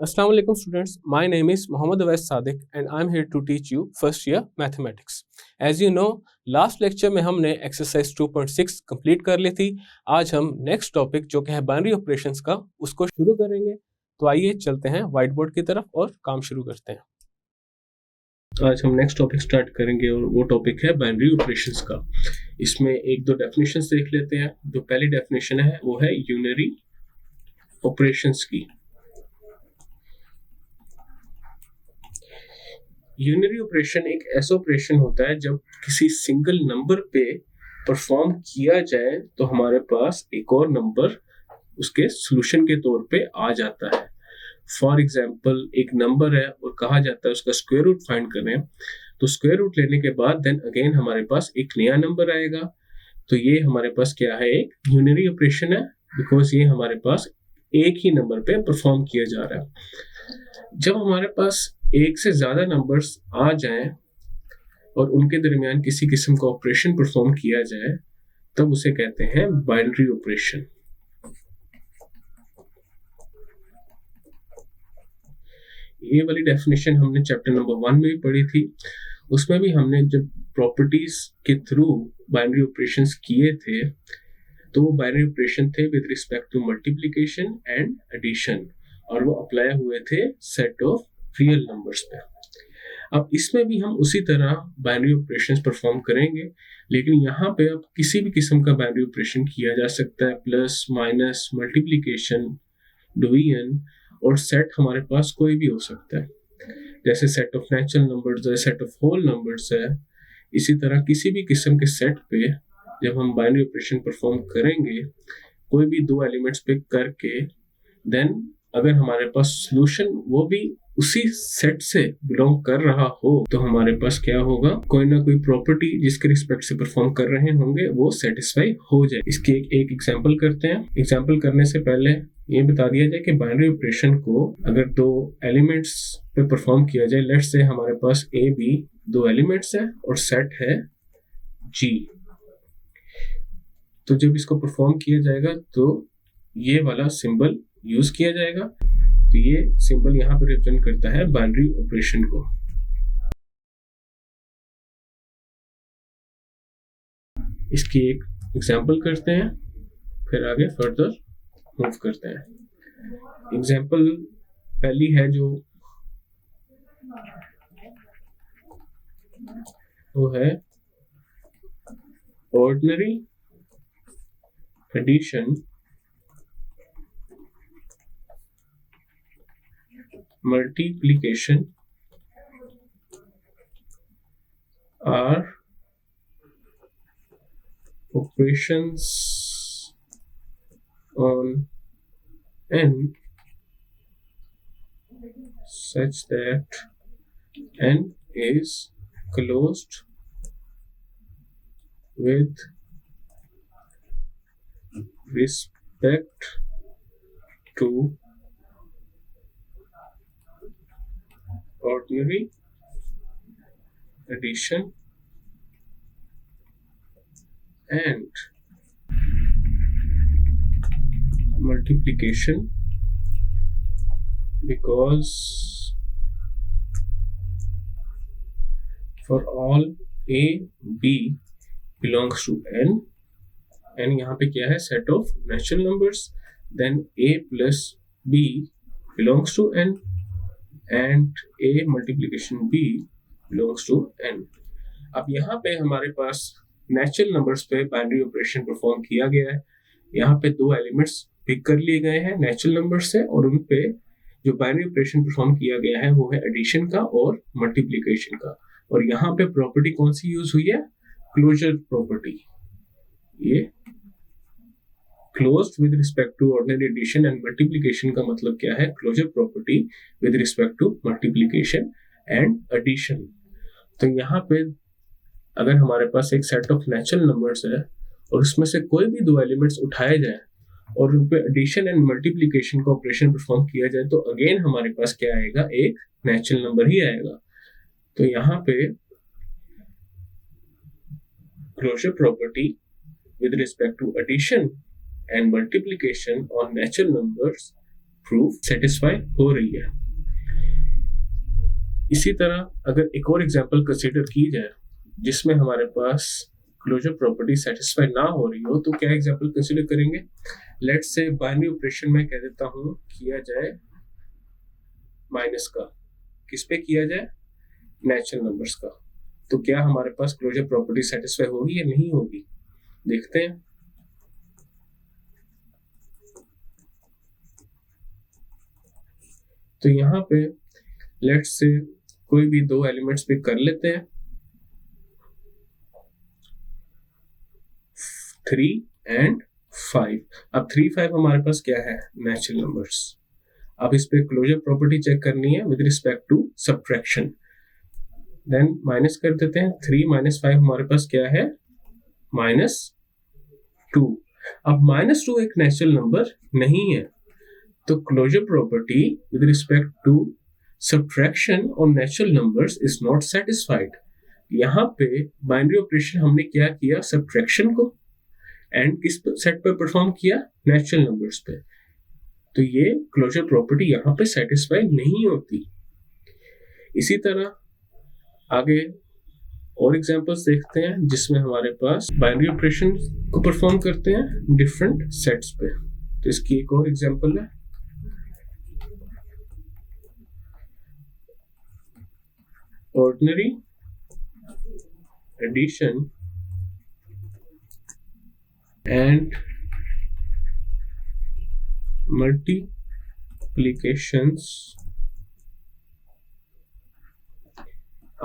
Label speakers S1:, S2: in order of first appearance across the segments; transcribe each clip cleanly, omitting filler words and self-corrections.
S1: Assalamu alaikum students. My name is Mohammad Awais Sadiq and I'm here to teach you first year mathematics. As you know, last lecture में हमने exercise 2.6 complete कर ली थी. आज हम next topic जो कि है binary operations का उसको शुरू करेंगे. तो आइए चलते हैं white board की तरफ और काम शुरू करते हैं. आज हम नेक्स्ट टॉपिक स्टार्ट करेंगे और वो टॉपिक है बाइनरी ऑपरेशंस का. इसमें एक दो डेफिनेशंस देख लेते हैं. जो पहली डेफिनेशन है वो है यूनरी ऑपरेशंस की. यूनरी ऑपरेशन एक ऐसा ऑपरेशन होता है जब किसी सिंगल नंबर पे परफॉर्म किया जाए तो हमारे पास एक और नंबर उसके सॉल्यूशन के तौर पे आ जाता है. फॉर एग्जाम्पल एक नंबर है और कहा जाता है उसका स्क्वायर रूट फाइंड करें, तो स्क्वायर रूट लेने के बाद देन अगेन हमारे पास एक नया नंबर आएगा. तो ये हमारे पास क्या है, एक यूनरी ऑपरेशन है, बिकॉज ये हमारे पास एक ही नंबर पे परफॉर्म किया जा रहा है. जब हमारे पास एक से ज्यादा नंबर्स आ जाएं और उनके दरमियान किसी किस्म का ऑपरेशन परफॉर्म किया जाए तब उसे कहते हैं बाइनरी ऑपरेशन. ये वाली डेफिनेशन हमने चैप्टर नंबर 1 में भी पढ़ी थी. उसमें भी हमने जब प्रॉपर्टीज के थ्रू बाइनरी ऑपरेशंस किए थे तो वो बाइनरी ऑपरेशन थे with respect to multiplication and addition, और वो अप्लाई हुए थे सेट ऑफ रियल नंबर्स पे. अब इसमें भी हम उसी तरह बाइनरी ऑपरेशंस परफॉर्म करेंगे, लेकिन यहाँ पे अब किसी भी किस्म का बाइनरी ऑपरेशन किया जा सकता है. प्लस, माइनस, मल्टीप्लिकेशन, डिवीजन और सेट हमारे पास कोई भी हो सकता है. जैसे सेट ऑफ नेचुरल नंबर्स है, सेट ऑफ होल नंबर्स है. इसी तरह किसी भी किस्म के सेट पे जब हम बाइनरी ऑपरेशन परफॉर्म करेंगे कोई भी दो एलिमेंट्स पे करके, देन अगर हमारे पास सॉल्यूशन वो भी उसी सेट से बिलोंग कर रहा हो तो हमारे पास क्या होगा, कोई ना कोई प्रॉपर्टी जिसके रिस्पेक्ट से परफॉर्म कर रहे होंगे वो सेटिस्फाई हो जाए. इसकी एक एग्जांपल करते हैं. एग्जांपल करने से पहले ये बता दिया जाए कि बाइनरी ऑपरेशन को अगर दो एलिमेंट्स पे परफॉर्म किया जाए, लेट्स से हमारे पास ए बी दो एलिमेंट्स है और सेट है जी. तो जब इसको परफॉर्म किया जाएगा तो ये वाला सिंबल यूज किया जाएगा. तो ये सिंबल यहाँ पर रिप्रेजेंट करता है बाइनरी ऑपरेशन को. इसकी एक एग्जांपल करते हैं, फिर आगे फर्दर मूव करते हैं. एग्जांपल पहली है जो वो है ordinary addition multiplication are operations on n such that n is closed with respect to ordinary addition and multiplication, because for all a b belongs to n, n यहाँ पे क्या है, set of natural numbers, then a plus b belongs to n and a multiplication b belongs to n. अब यहाँ पे हमारे पास natural numbers पे binary operation perform किया गया है. यहाँ पे दो एलिमेंट्स पिक कर लिए गए हैं नेचुरल नंबर्स से, और उन पे जो बाइनरी ऑपरेशन परफॉर्म किया गया है वो है एडिशन का और मल्टीप्लिकेशन का. और यहाँ पे प्रॉपर्टी कौन सी यूज हुई है, क्लोजर प्रॉपर्टी. ये closed with respect to ordinary addition and multiplication का मतलब क्या है, closure property with respect to multiplication and addition. तो यहाँ पे अगर हमारे पास एक सेट ऑफ नेचुरल नंबर्स है और उसमें से कोई भी दो एलिमेंट्स उठाए जाए और उन पे एडिशन एंड मल्टीप्लिकेशन का ऑपरेशन परफॉर्म किया जाए तो अगेन हमारे पास क्या आएगा, एक नेचुरल नंबर ही आएगा. तो यहाँ पे closure property with respect to addition and multiplication on natural numbers proof satisfy हो रही है। इसी तरह अगर एक और एग्जांपल कंसीडर की जाए जिसमें हमारे पास क्लोजर प्रॉपर्टी सेटिस्फाई ना हो रही हो, तो क्या एग्जांपल कंसीडर करेंगे? लेट्स से बाइनरी ऑपरेशन में कह देता हूं किया जाए माइनस का, किस पे किया जाए? नेचुरल नंबर्स का। तो क्या हमारे पास क्लोजर प्रॉपर्टी सेटिस्फाई होगी या नहीं होगी? देखते हैं। तो यहाँ पे लेट्स से कोई भी दो एलिमेंट्स पिक कर लेते हैं, 3 एंड 5। अब 3, 5 हमारे पास क्या है? Natural numbers. अब इस पे क्लोजर प्रॉपर्टी चेक करनी है with respect to subtraction. Then minus कर देते हैं, 3 माइनस 5 हमारे पास क्या है? -2। अब -2 एक नेचुरल नंबर नहीं है, तो closure property with respect to subtraction on natural numbers is not satisfied. यहाँ पे बाइनरी ऑपरेशन हमने क्या किया? सब्ट्रैक्शन को एंड किस सेट पे परफॉर्म किया? नेचुरल नंबर्स पे। तो ये क्लोजर प्रॉपर्टी यहाँ पे सेटिस्फाई नहीं होती। इसी तरह आगे और एग्जांपल्स देखते हैं जिसमें हमारे पास बाइनरी ऑपरेशन को परफॉर्म करते हैं डिफरेंट सेट्स पे। तो इसकी एक और एग्जांपल है, ordinary addition and multiplications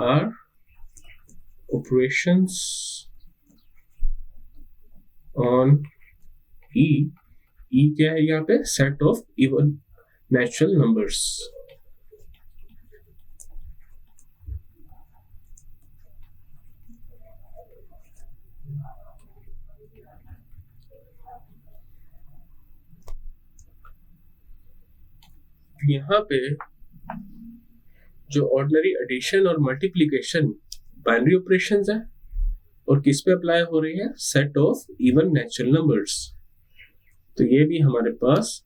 S1: are operations on E। E क्या है यहाँ पे? set of even natural numbers। यहाँ पे जो ऑर्डिनरी एडिशन और मल्टीप्लिकेशन बाइनरी ऑपरेशंस है और किस पे अप्लाई हो रही है? Set of even natural numbers. तो ये भी हमारे पास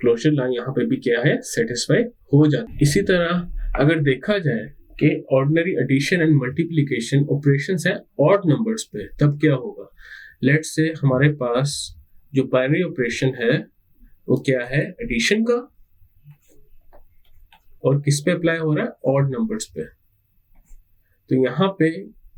S1: क्लोजर लाइन यहाँ पे भी क्या है? सेटिस्फाई हो जाती। इसी तरह अगर देखा जाए कि ordinary addition and multiplication operations है ऑड नंबर्स पे, तब क्या होगा? लेट्स से हमारे पास जो बाइनरी ऑपरेशन है वो क्या है? एडिशन का, और किस पे अप्लाई हो रहा है? ऑड नंबर्स पे। तो यहाँ पे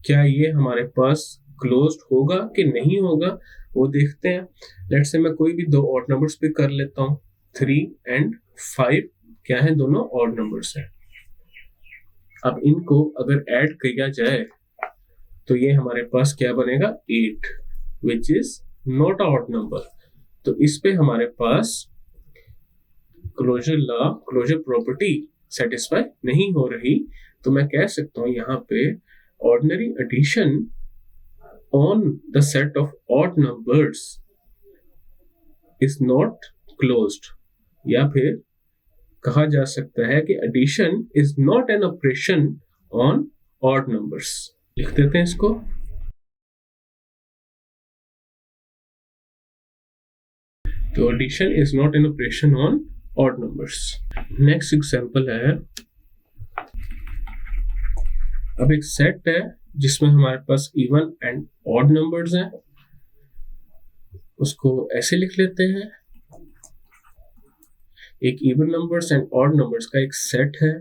S1: क्या ये हमारे पास क्लोज्ड होगा कि नहीं होगा वो देखते हैं। लेट्स से मैं कोई भी दो ऑड नंबर्स पे कर लेता हूँ, 3 एंड 5 क्या है? दोनों ऑड नंबर्स हैं। अब इनको अगर ऐड किया जाए तो ये हमारे पास क्या बनेगा? 8 which is not odd number. तो इस पे हमारे पास closure law, closure property satisfy नहीं हो रही। तो मैं कह सकता हूं यहाँ पे ordinary addition on the set of odd numbers is not closed, या फिर कहा जा सकता है कि addition is not an operation on odd numbers. लिख देते हैं इसको। तो addition is not an operation on odd numbers. Next example है, अब एक सेट है जिसमें हमारे पास इवन एंड ऑड नंबर्स हैं। उसको ऐसे लिख लेते हैं, एक even numbers and odd numbers का एक सेट है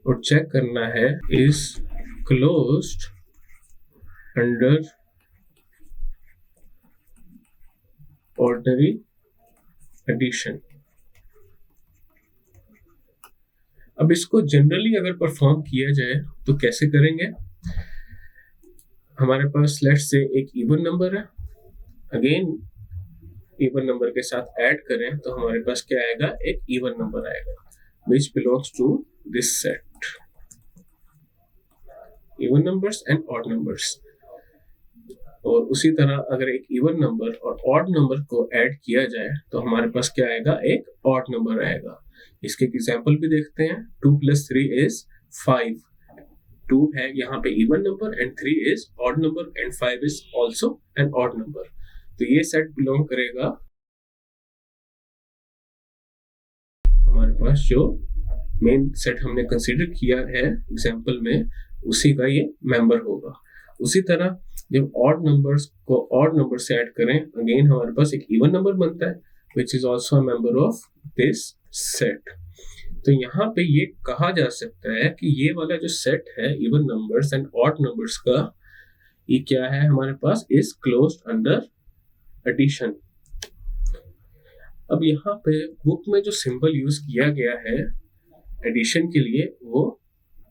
S1: और चेक करना है is closed under ordinary addition. अब इसको जनरली अगर परफॉर्म किया जाए तो कैसे करेंगे? हमारे पास लेट्स से एक इवन नंबर है, अगेन इवन नंबर के साथ ऐड करें तो हमारे पास क्या आएगा? एक इवन नंबर आएगा which belongs to this set, even numbers and odd numbers. और उसी तरह अगर एक इवन नंबर और ऑड नंबर को ऐड किया जाए तो हमारे पास क्या आएगा? एक ऑड नंबर आएगा। इसके एग्जांपल भी देखते हैं। 2 + 3 is 5। 2 है यहाँ पे even number and 3 is odd number and 5 is also an odd number। तो ये सेट बिलोंग करेगा पास जो मेन सेट हमने कंसीडर किया है एग्जाम्पल में, उसी का ये मेंबर होगा। उसी तरह जब ऑड नंबर्स को ऑड नंबर से ऐड करें, अगेन हमारे पास एक इवन नंबर बनता है which is also a member of this set. तो यहाँ पे ये कहा जा सकता है कि ये वाला जो सेट है even numbers and odd numbers का, ये क्या है हमारे पास, इज क्लोज्ड अंडर एडिशन। अब यहाँ पे बुक में जो सिंबल यूज किया गया है एडिशन के लिए, वो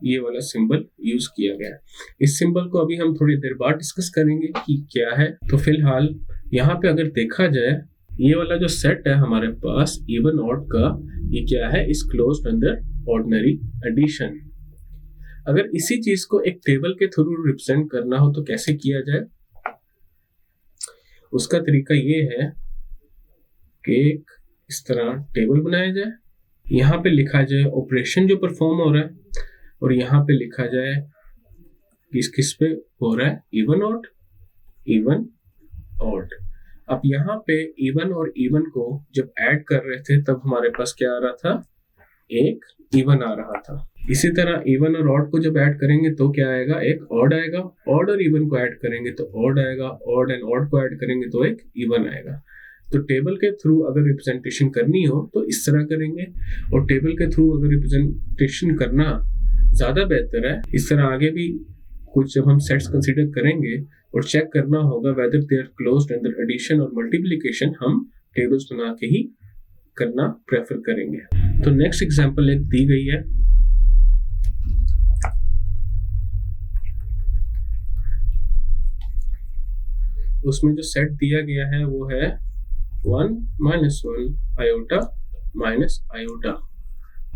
S1: ये वाला सिंबल यूज किया गया है। इस सिंबल को अभी हम थोड़ी देर बाद डिस्कस करेंगे कि क्या है। तो फिलहाल यहाँ पे अगर देखा जाए, ये वाला जो सेट है हमारे पास इवन ऑड का, ये क्या है, is closed under ordinary addition. अगर इसी चीज को एक टेबल के थ्रू रिप्रेजेंट करना हो तो कैसे किया जाए? उसका तरीका ये है कि एक इस तरह टेबल बनाया जाए, यहाँ पे लिखा जाए ऑपरेशन जो परफॉर्म हो रहा है, और यहाँ पे लिखा जाए किस किस पे हो रहा है, इवन ऑड, इवन ऑड। अब यहाँ पे इवन और इवन को जब ऐड कर रहे थे तब हमारे पास क्या आ रहा था, एक इवन आ रहा था। इसी तरह इवन और ऑड को जब ऐड करेंगे तो क्या आएगा, एक ऑड आएगा। ऑड और इवन को ऐड करेंगे तो ऑड आएगा। ऑड एंड ऑड को ऐड करेंगे तो एक इवन आएगा। तो टेबल के थ्रू अगर रिप्रेजेंटेशन करनी हो तो इस तरह करेंगे, और टेबल के थ्रू अगर रिप्रेजेंटेशन करना ज्यादा बेहतर है। इस तरह आगे भी कुछ जब हम सेट्स कंसीडर करेंगे और चेक करना होगा whether they are closed under addition और मल्टीप्लिकेशन, हम टेबल्स बना के ही करना प्रेफर करेंगे। तो नेक्स्ट एग्जांपल एक दी गई है, उसमें जो सेट दिया गया है वो है 1 - 1 आयोटा माइनस आयोटा।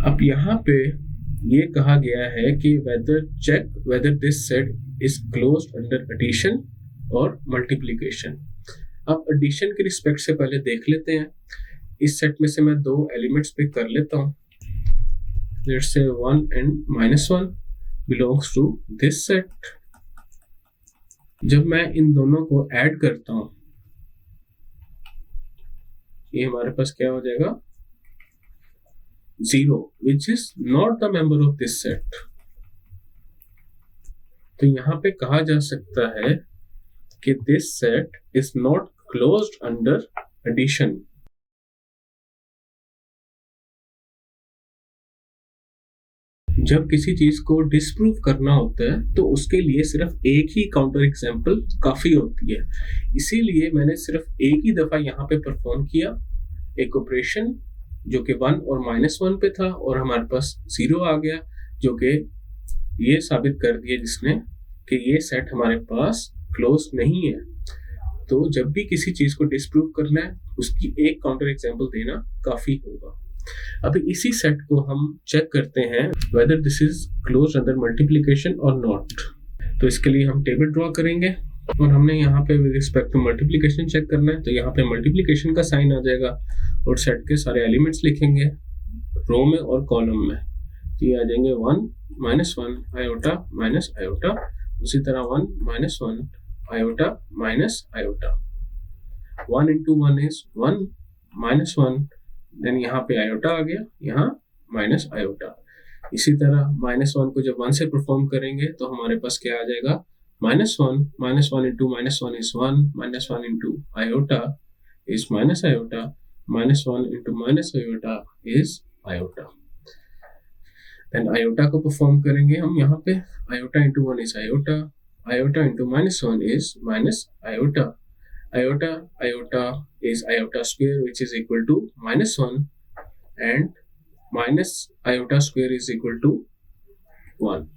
S1: अब यहाँ पे ये कहा गया है कि check whether this set is closed under addition और मल्टीप्लिकेशन। अब एडिशन के रिस्पेक्ट से पहले देख लेते हैं, इस सेट में से मैं दो एलिमेंट्स पिक कर लेता हूँ। Let's say 1 and -1 belongs to this set. जब मैं इन दोनों को ऐड करता हूँ, ये हमारे पास क्या हो जाएगा, 0, which is not the member of this set। तो यहाँ पे कहा जा सकता है कि this set is not closed under addition। जब किसी चीज को डिस्प्रूव करना होता है तो उसके लिए सिर्फ एक ही काउंटर एग्जाम्पल काफी होती है। इसीलिए मैंने सिर्फ एक ही दफा यहाँ पे परफॉर्म किया एक ऑपरेशन जो कि 1 और -1 पे था, और हमारे पास 0 आ गया, जो कि ये साबित कर दिया जिसने कि ये सेट हमारे पास क्लोज नहीं है। तो जब भी किसी चीज को डिस्प्रूव करना है उसकी एक काउंटर एग्जाम्पल देना काफी होगा। अभी इसी सेट को हम चेक करते हैं whether this is close under multiplication और नॉट। तो इसके लिए हम टेबल ड्रॉ करेंगे, और हमने यहाँ पे with respect to multiplication check करना है। तो यहाँ पे मल्टीप्लिकेशन का साइन आ जाएगा और सेट के सारे एलिमेंट्स लिखेंगे रो में और कॉलम में। तो ये आ जाएंगे 1 - 1 आयोटा माइनस आयोटा, उसी तरह 1 - 1 iota minus iota. 1 into 1 is 1 - 1, then यहाँ पे आयोटा आ गया, यहाँ माइनस आयोटा। इसी तरह -1 को जब 1 से परफॉर्म करेंगे तो हमारे पास क्या आ जाएगा, -1 into -1 is 1, -1 into iota is minus iota, -1 into minus iota is iota। then iota को परफॉर्म करेंगे हम यहाँ पे, iota into 1 is iota, iota into -1 is minus iota, iota is iota square which is equal to -1, and minus iota square is equal to 1।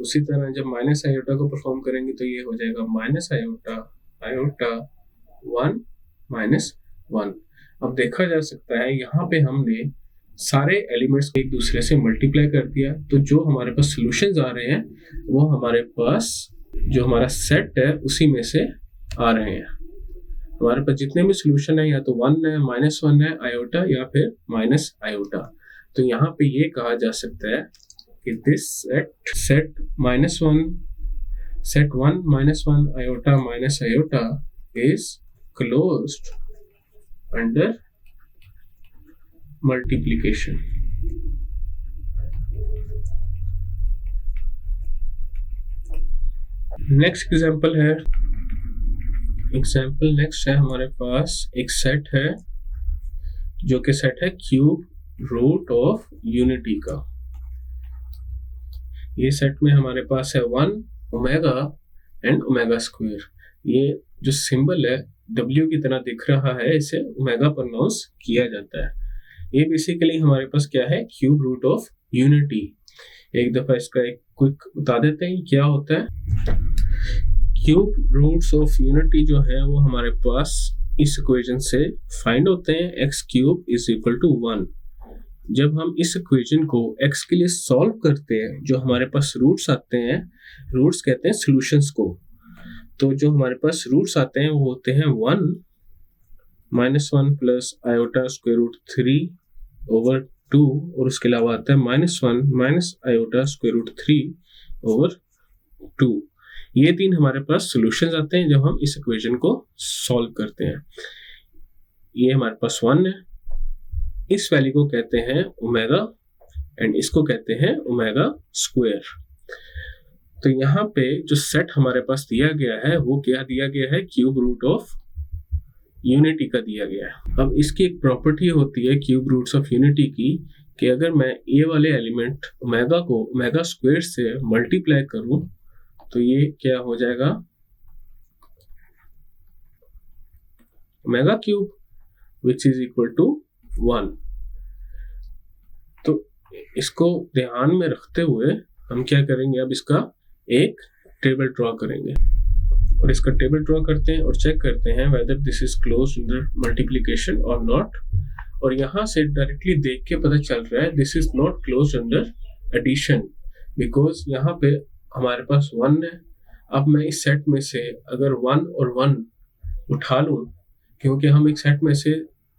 S1: उसी तरह जब minus iota को perform करेंगे तो ये हो जाएगा माइनस आयोटा 1 -1। अब देखा जा सकता है यहाँ पे हमने सारे एलिमेंट्स को एक दूसरे से मल्टीप्लाई कर दिया, तो जो हमारे पास सॉल्यूशंस आ रहे हैं वो हमारे पास जो हमारा सेट है उसी में से आ रहे हैं। हमारे पास जितने भी सॉल्यूशन है या तो 1 है, -1 है, आयोटा या फिर माइनस आयोटा। तो यहाँ पे ये कहा जा सकता है कि this set -1 iota minus iota is closed under multiplication. Next example next है हमारे पास एक सेट है जो कि सेट है क्यूब रूट ऑफ यूनिटी का। ये सेट में हमारे पास है 1 ओमेगा एंड ओमेगा स्क्वायर। ये जो सिंबल है W की तरह दिख रहा है, इसे ओमेगा प्रोनाउंस किया जाता है। ये बेसिकली हमारे पास क्या है, क्यूब रूट ऑफ यूनिटी। एक दफा इसका एक क्विक बता देते हैं क्या होता है। क्यूब रूट्स ऑफ यूनिटी जो है वो हमारे पास इस इक्वेशन से फाइंड होते हैं, x cube is equal to 1। जब हम इस इक्वेशन को x के लिए सॉल्व करते हैं, जो हमारे पास रूट्स आते हैं, रूट्स कहते हैं सॉल्यूशंस को, तो जो हमारे पास रूट्स आते हैं वो होते हैं 1 -1 plus iota square root 3 over 2, और उसके अलावा आता है -1 minus iota square root 3 over 2। ये तीन हमारे पास सॉल्यूशंस आते हैं जब हम इस इक्वेशन को सॉल्व करते हैं। ये हमारे पास 1 है, इस वैल्यू को कहते हैं ओमेगा एंड इसको कहते हैं ओमेगा स्क्वायर। तो यहाँ पे जो सेट हमारे पास दिया गया है वो क्या दिया गया है, क्यूब रूट ऑफ यूनिटी का दिया गया है। अब इसकी एक प्रॉपर्टी होती है क्यूब रूट्स ऑफ यूनिटी की कि अगर मैं ए वाले एलिमेंट ओमेगा को ओमेगा स्क्वायर से मल्टीप्लाई करूं तो ये क्या हो जाएगा, omega cube which is equal to 1। तो इसको ध्यान में रखते हुए हम क्या करेंगे, अब इसका एक टेबल ड्रॉ करेंगे और इसका टेबल ड्रॉ करते हैं और चेक करते हैं whether this is closed under multiplication और नॉट। और यहाँ से डायरेक्टली देख के पता चल रहा है this is not closed under addition, because यहाँ पे हमारे पास 1 है। अब मैं इस सेट में से अगर 1 और 1 उठा लूं, क्योंकि हम एक सेट में से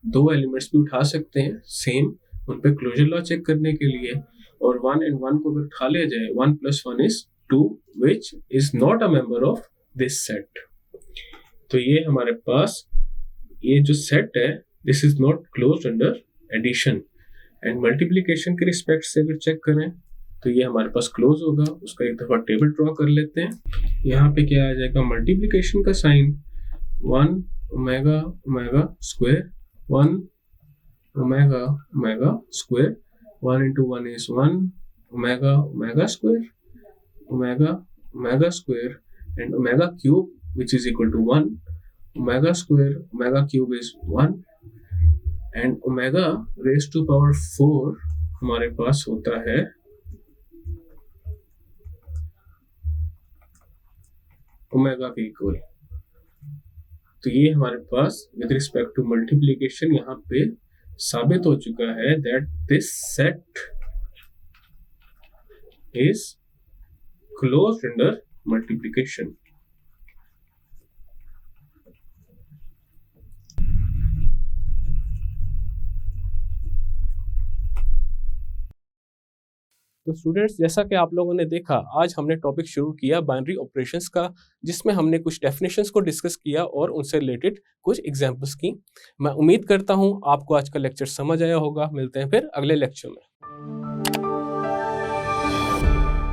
S1: 2 एलिमेंट्स भी उठा सकते हैं सेम, उन पे क्लोजर लॉ चेक करने के लिए, और 1 एंड 1 को अगर उठा लिया जाए 1 + 1 is 2 which is not a member of this set। तो ये हमारे पास ये जो सेट है this is not closed under addition। And multiplication के रिस्पेक्ट से अगर चेक करें तो ये हमारे पास क्लोज होगा। उसका एक दफा टेबल ड्रॉ कर लेते हैं। यहाँ पे क्या आ जाएगा, मल्टीप्लिकेशन का sign 1 omega omega square 1 omega omega square 1 into 1 is 1 omega omega square omega omega square and omega cube which is equal to 1 omega square omega cube is 1 and omega raised to power 4 हमारे पास होता है omega के equal. तो ये हमारे पास with respect to multiplication यहाँ पे साबित हो चुका है that this set is closed under multiplication। तो स्टूडेंट्स, जैसा कि आप लोगों ने देखा, आज हमने टॉपिक शुरू किया बाइनरी ऑपरेशंस का, जिसमें हमने कुछ डेफिनेशंस को डिस्कस किया और उनसे रिलेटेड कुछ एग्जांपल्स की। मैं उम्मीद करता हूं आपको आज का लेक्चर समझ आया होगा। मिलते हैं फिर अगले लेक्चर में।